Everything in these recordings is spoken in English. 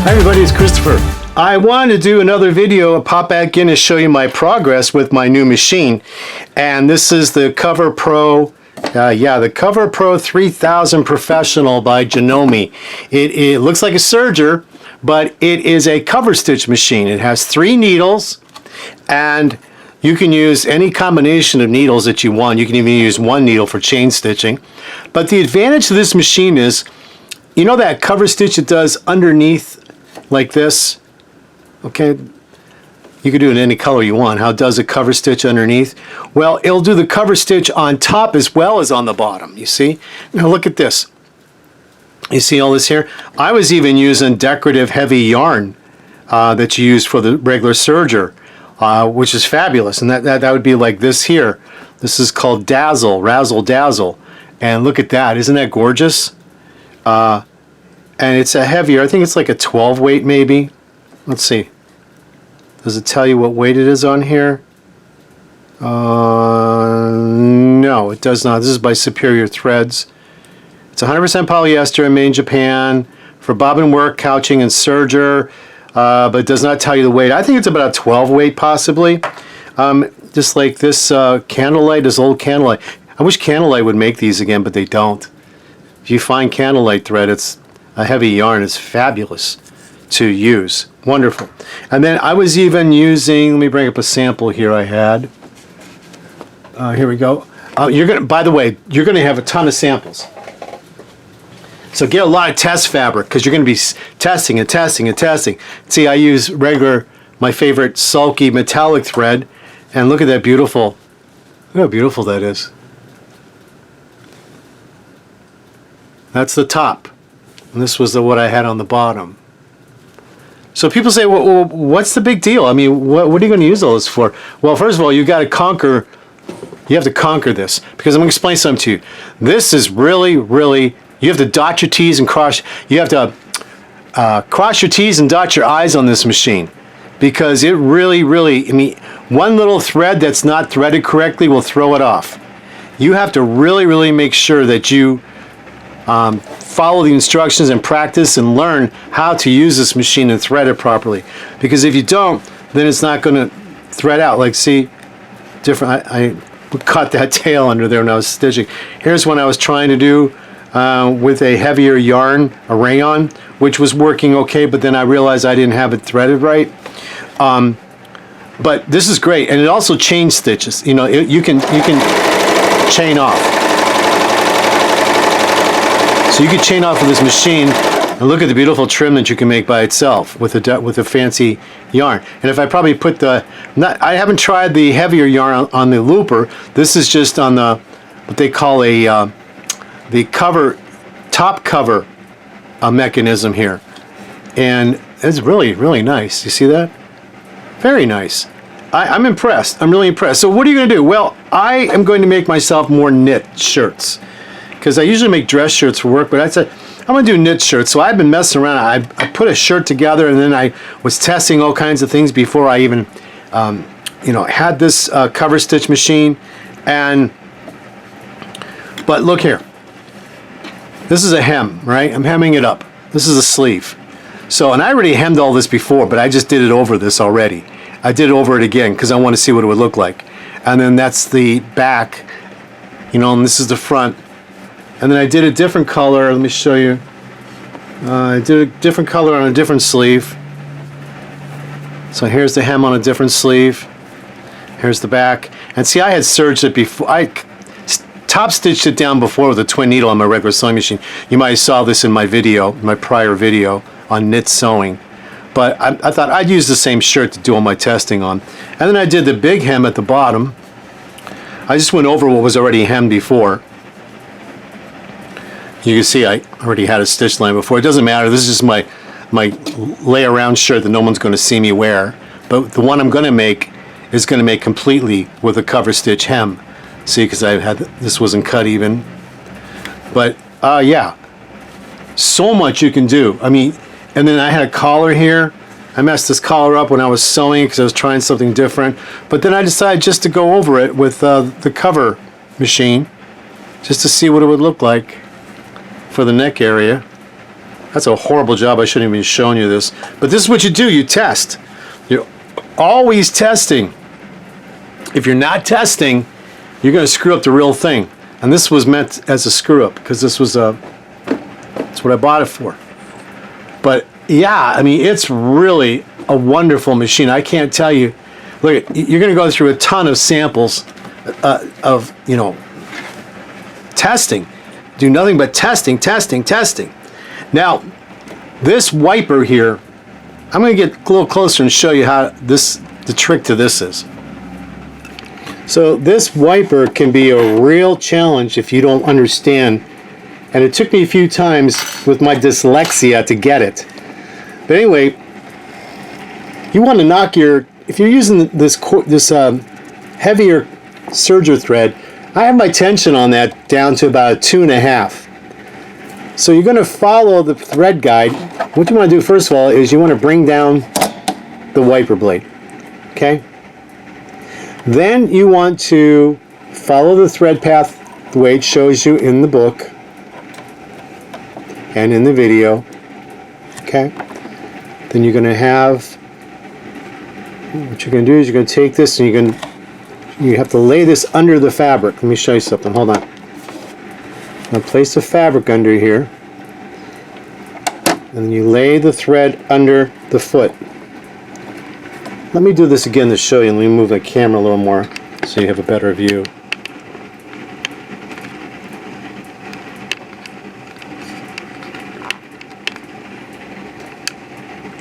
Hi everybody, it's Christopher. I wanted to do another video and pop back in and show you my progress with my new machine. And this is the CoverPro, the CoverPro 3000 Professional by Janome. It looks like a serger, but it is a cover stitch machine. It has 3 needles, and you can use any combination of needles that you want. You can even use 1 needle for chain stitching. But the advantage of this machine is, you know that cover stitch it does underneath like this? Okay, you can do it in any color you want. How it does a cover stitch underneath? Well, it'll do the cover stitch on top as well as on the bottom, you see? Now look at this. You see all this here? I was even using decorative heavy yarn that you use for the regular serger, which is fabulous. And that would be like this here. This is called Dazzle, Razzle Dazzle. And look at that, isn't that gorgeous? And it's a heavier, I think it's like a 12 weight maybe. Let's see. Does it tell you what weight it is on here? No, it does not. This is by Superior Threads. It's 100% polyester and made in Japan for bobbin work, couching, and serger, but it does not tell you the weight. I think it's about a 12 weight possibly. Just like this Candlelight, this old Candlelight. I wish Candlelight would make these again, but they don't. If you find Candlelight thread, it's a heavy yarn. It's fabulous to use. Wonderful. And then I was even using, let me bring up a sample here I had. Here we go. By the way, you're gonna have a ton of samples. So get a lot of test fabric because you're gonna be testing and testing and testing. See, I use my favorite sulky metallic thread, and look at that beautiful, look how beautiful that is. That's the top. And this was what I had on the bottom. So people say, well, what's the big deal? I mean, what are you going to use all this for? Well, first of all, you have to conquer this, because I'm going to explain something to you. This is really, you have to dot your T's and you have to cross your T's and dot your I's on this machine, because it really, I mean, one little thread that's not threaded correctly will throw it off. You have to really make sure that you follow the instructions and practice and learn how to use this machine and thread it properly, because if you don't, then it's not going to thread out. Like, see, different. I caught that tail under there when I was stitching. Here's one I was trying to do with a heavier yarn, a rayon, which was working okay, but then I realized I didn't have it threaded right. But this is great, and it also chain stitches. You know, you can chain off. So you can chain off with this machine, and look at the beautiful trim that you can make by itself with a fancy yarn. And if I probably put I haven't tried the heavier yarn on the looper. This is just on the what they call the top cover mechanism here, and it's really nice. You see that? Very nice. I'm impressed. I'm really impressed. So what are you going to do? Well, I am going to make myself more knit shirts, because I usually make dress shirts for work, but I said, I'm going to do knit shirts. So I've been messing around. I put a shirt together, and then I was testing all kinds of things before I even, had this cover stitch machine. But look here. This is a hem, right? I'm hemming it up. This is a sleeve. So, and I already hemmed all this before, but I just did it over this already. I did it over it again because I want to see what it would look like. And then that's the back, and this is the front. And then I did a different color. Let me show you. I did a different color on a different sleeve. So here's the hem on a different sleeve. Here's the back. And see, I had serged it before. I top stitched it down before with a twin needle on my regular sewing machine. You might have saw this in my prior video on knit sewing. But I thought I'd use the same shirt to do all my testing on. And then I did the big hem at the bottom. I just went over what was already hemmed before. You can see I already had a stitch line before. It doesn't matter. This is just my lay around shirt that no one's going to see me wear. But the one I'm going to make is going to make completely with a cover stitch hem. See, because this wasn't cut even. But yeah, so much you can do. I mean, and then I had a collar here. I messed this collar up when I was sewing because I was trying something different. But then I decided just to go over it with the cover machine, just to see what it would look like for the neck area. That's a horrible job. I shouldn't have even shown you this. But this is what you do. You test. You're always testing. If you're not testing, you're going to screw up the real thing. And this was meant as a screw up because this was that's what I bought it for. But yeah, I mean, it's really a wonderful machine. I can't tell you. Look, you're going to go through a ton of samples of, you know, testing. Do nothing but testing, testing, testing. Now, this wiper here, I'm going to get a little closer and show you how the trick to this is. So this wiper can be a real challenge if you don't understand. And it took me a few times with my dyslexia to get it. But anyway, you want to knock if you're using this heavier serger thread, I have my tension on that down to about 2.5. So you're going to follow the thread guide. What you want to do first of all is you want to bring down the wiper blade. Okay? Then you want to follow the thread path the way it shows you in the book and in the video. Okay? Then you're going to have, what you're going to do is you're going to take this and you have to lay this under the fabric. Let me show you something. Hold on. I'm going to place the fabric under here, and then you lay the thread under the foot. Let me do this again to show you. Let me move the camera a little more so you have a better view.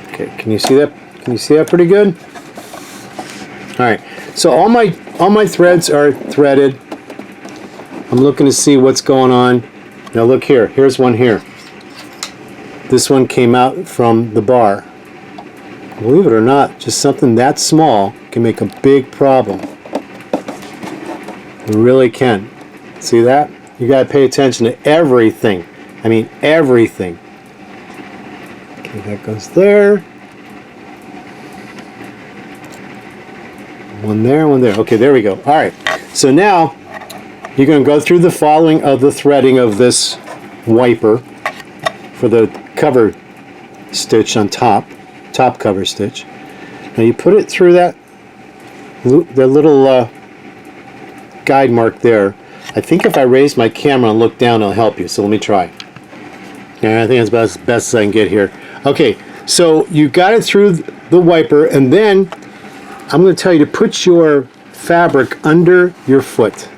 Okay, can you see that? Can you see that pretty good? All right. So all my threads are threaded. I'm looking to see what's going on. Now look here. Here's one here. This one came out from the bar. Believe it or not, just something that small can make a big problem. It really can. See that? You got to pay attention to everything. I mean everything. Okay, that goes there. One there, one there. Okay, there we go. All right. So now you're going to go through the following of the threading of this wiper for the cover stitch on top cover stitch. Now you put it through the little guide mark there. I think if I raise my camera and look down, it'll help you. So let me try. Yeah, I think that's about as best as I can get here. Okay, so you got it through the wiper, and then I'm going to tell you to put your fabric under your foot.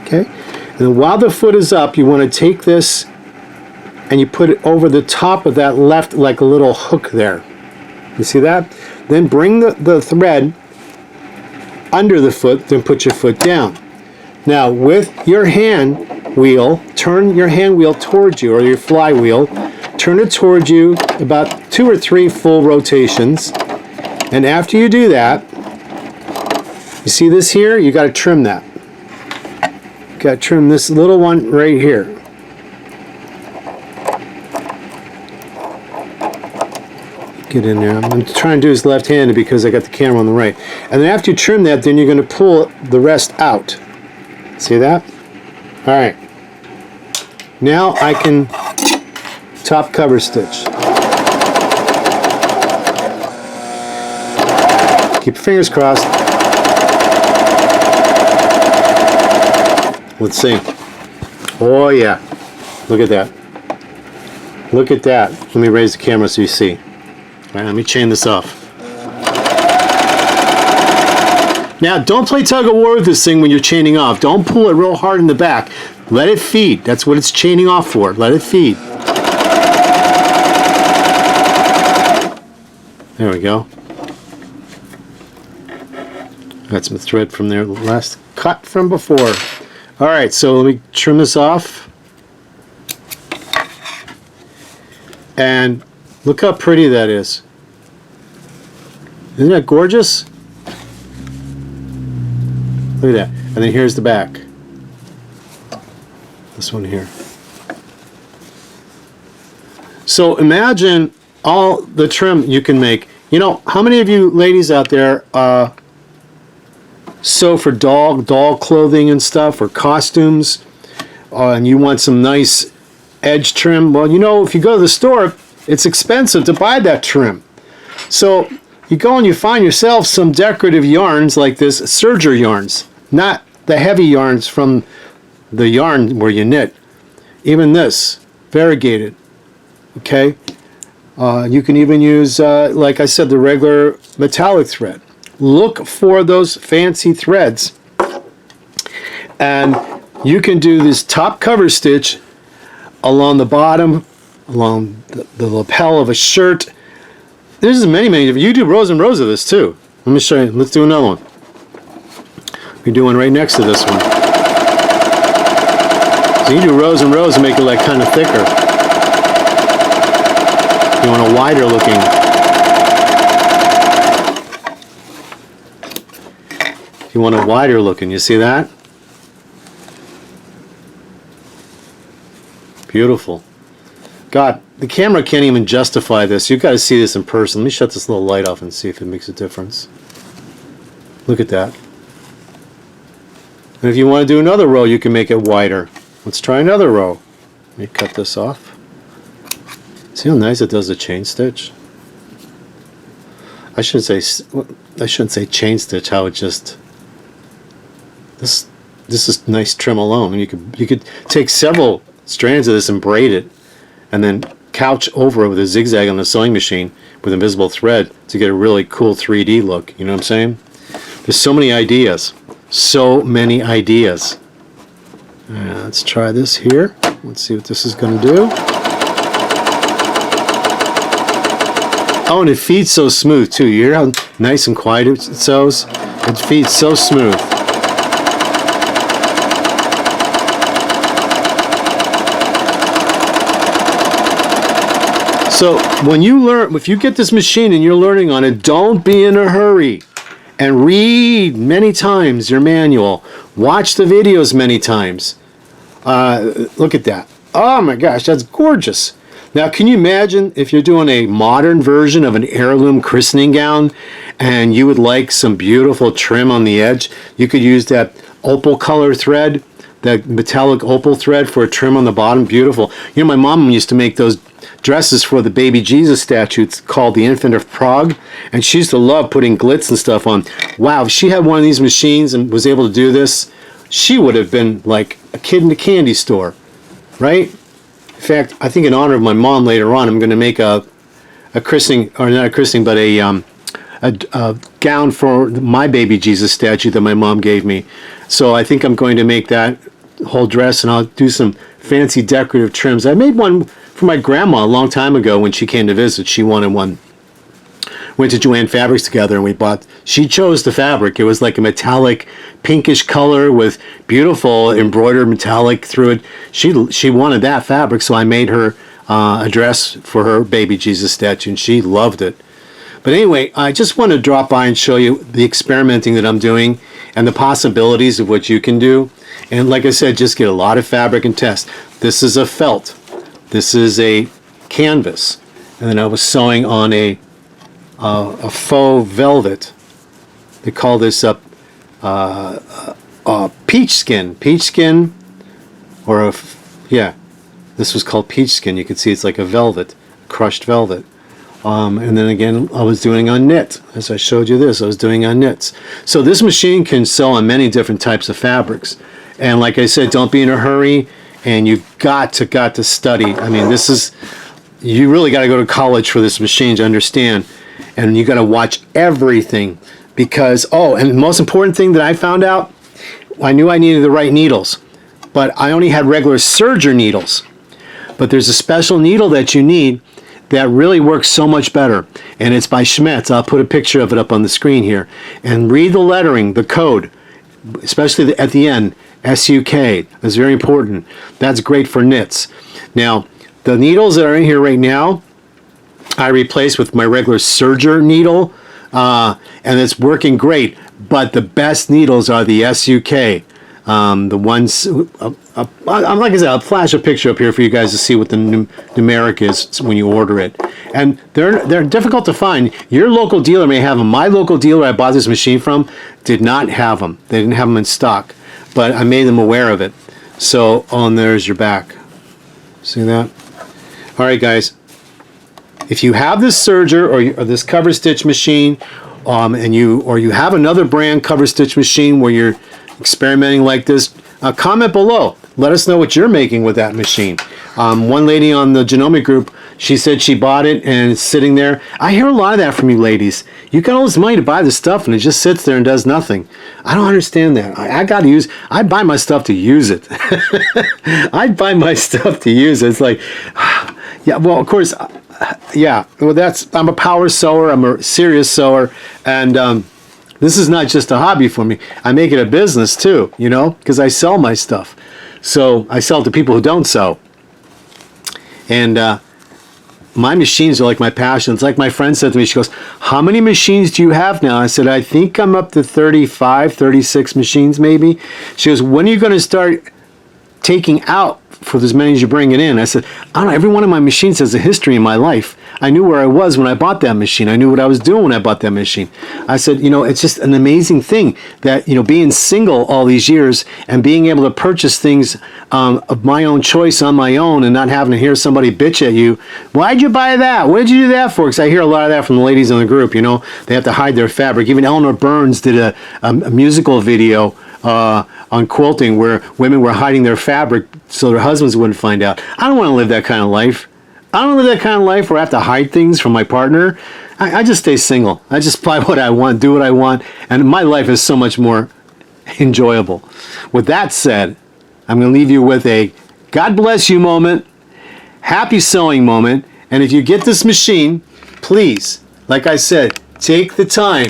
Okay? And then while the foot is up, you want to take this and you put it over the top of that left, like a little hook there. You see that? Then bring the thread under the foot, then put your foot down. Now with your hand wheel, turn your hand wheel towards you, or your flywheel, turn it towards you about 2 or 3 full rotations. And after you do that, you see this here? You got to trim that. You got to trim this little one right here. Get in there. I'm trying to do this left-handed because I got the camera on the right. And then after you trim that, then you're going to pull the rest out. See that? All right. Now I can top cover stitch. Keep your fingers crossed. Let's see. Oh yeah. Look at that. Look at that. Let me raise the camera so you see. All right, let me chain this off. Now, don't play tug of war with this thing when you're chaining off. Don't pull it real hard in the back. Let it feed. That's what it's chaining off for. Let it feed. There we go. Got some thread from there, last cut from before. All right, so let me trim this off. And look how pretty that is. Isn't that gorgeous? Look at that. And then here's the back. This one here. So imagine all the trim you can make. You know, how many of you ladies out there sew for doll clothing and stuff, or costumes, and you want some nice edge trim. Well, you know, if you go to the store, it's expensive to buy that trim. So you go and you find yourself some decorative yarns like this, serger yarns, not the heavy yarns from the yarn where you knit. Even this, variegated, okay? You can even use, like I said, the regular metallic thread. Look for those fancy threads. And you can do this top cover stitch along the bottom, along the lapel of a shirt. There's many. You do rows and rows of this too. Let me show you. Let's do another one. We're doing right next to this one. So you do rows and rows and make it like kind of thicker. You want a wider looking. You want a wider looking. You see that? Beautiful. God, the camera can't even justify this. You've got to see this in person. Let me shut this little light off and see if it makes a difference. Look at that. And if you want to do another row, you can make it wider. Let's try another row. Let me cut this off. See how nice it does the chain stitch? I shouldn't say chain stitch. How it just this is nice trim alone. You could take several strands of this and braid it, and then couch over it with a zigzag on the sewing machine with invisible thread to get a really cool 3D look. You know what I'm saying? There's so many ideas. So many ideas. Let's try this here. Let's see what this is going to do. Oh, and it feeds so smooth too. You hear how nice and quiet it sews? It feeds so smooth. So when you learn, if you get this machine and you're learning on it, don't be in a hurry. And read many times your manual. Watch the videos many times. Look at that. Oh my gosh, that's gorgeous. Now, can you imagine if you're doing a modern version of an heirloom christening gown and you would like some beautiful trim on the edge? You could use that opal color thread, that metallic opal thread for a trim on the bottom. Beautiful. You know, my mom used to make those dresses for the baby Jesus statues called the Infant of Prague, and she used to love putting glitz and stuff on. Wow, if she had one of these machines and was able to do this, she would have been like a kid in a candy store, right? In fact, I think in honor of my mom later on, I'm going to make a christening, or not a christening, but a gown for my baby Jesus statue that my mom gave me. So I think I'm going to make that whole dress, and I'll do some fancy decorative trims. I made one for my grandma a long time ago when she came to visit. She wanted one. Went to Joann Fabrics together and we bought, she chose the fabric. It was like a metallic pinkish color with beautiful embroidered metallic through it. She wanted that fabric, so I made her a dress for her baby Jesus statue, and she loved it. But anyway, I just want to drop by and show you the experimenting that I'm doing and the possibilities of what you can do. And like I said, just get a lot of fabric and test. This is a felt. This is a canvas. And then I was sewing on a faux velvet. They call this peach skin, or this was called peach skin. You can see it's like a velvet, crushed velvet. And then again, I was doing on knit. As I showed you this, I was doing on knits. So this machine can sew on many different types of fabrics. And like I said, don't be in a hurry, and you've got to study. I mean, you really got to go to college for this machine to understand. And you got to watch everything, because, and the most important thing that I found out, I knew I needed the right needles, but I only had regular serger needles. But there's a special needle that you need that really works so much better, and it's by Schmetz. I'll put a picture of it up on the screen here. And read the lettering, the code, especially at the end, SUK. That's very important. That's great for knits. Now, the needles that are in here right now, I replaced with my regular serger needle, and it's working great. But the best needles are the SUK. The ones, like I said, I'll flash a picture up here for you guys to see what the numeric is when you order it. And they're difficult to find. Your local dealer may have them. My local dealer I bought this machine from did not have them. They didn't have them in stock, but I made them aware of it. So, there's your back. See that? All right, guys. If you have this serger or this cover stitch machine, and you have another brand cover stitch machine where you're experimenting like this, comment below. Let us know what you're making with that machine. One lady on the Janome group, she said she bought it and it's sitting there. I hear a lot of that from you ladies. You got all this money to buy the stuff and it just sits there and does nothing. I don't understand that. I buy my stuff to use it. I buy my stuff to use it. It's like, yeah, well, of course, yeah, well, I'm a power sewer. I'm a serious sewer. And this is not just a hobby for me. I make it a business too, you know, because I sell my stuff. So I sell it to people who don't sew. And my machines are like my passion. It's like my friend said to me, she goes, how many machines do you have now? I said, I think I'm up to 35, 36 machines maybe. She goes, when are you going to start taking out for as many as you're bringing in? I said, I don't know, every one of my machines has a history in my life. I knew where I was when I bought that machine. I knew what I was doing when I bought that machine. I said, you know, it's just an amazing thing that, you know, being single all these years and being able to purchase things of my own choice on my own and not having to hear somebody bitch at you. Why'd you buy that? What did you do that for? Because I hear a lot of that from the ladies in the group, you know. They have to hide their fabric. Even Eleanor Burns did a musical video on quilting where women were hiding their fabric so their husbands wouldn't find out. I don't want to live that kind of life. I don't live that kind of life where I have to hide things from my partner. I just stay single. I just buy what I want, do what I want, and my life is so much more enjoyable. With that said, I'm going to leave you with a God bless you moment, happy sewing moment, and if you get this machine, please, like I said, take the time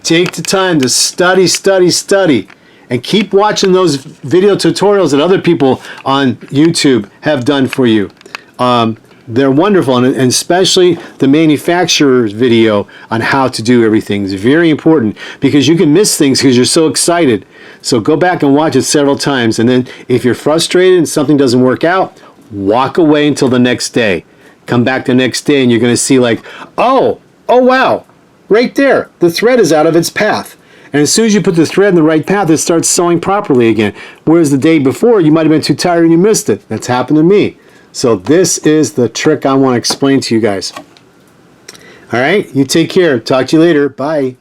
to study, study, study. And keep watching those video tutorials that other people on YouTube have done for you. They're wonderful, and especially the manufacturer's video on how to do everything is very important because you can miss things because you're so excited. So go back and watch it several times, and then if you're frustrated and something doesn't work out, walk away until the next day. Come back the next day and you're going to see like, oh wow, right there, the thread is out of its path. And as soon as you put the thread in the right path, it starts sewing properly again. Whereas the day before, you might have been too tired and you missed it. That's happened to me. So this is the trick I want to explain to you guys. All right, you take care. Talk to you later. Bye.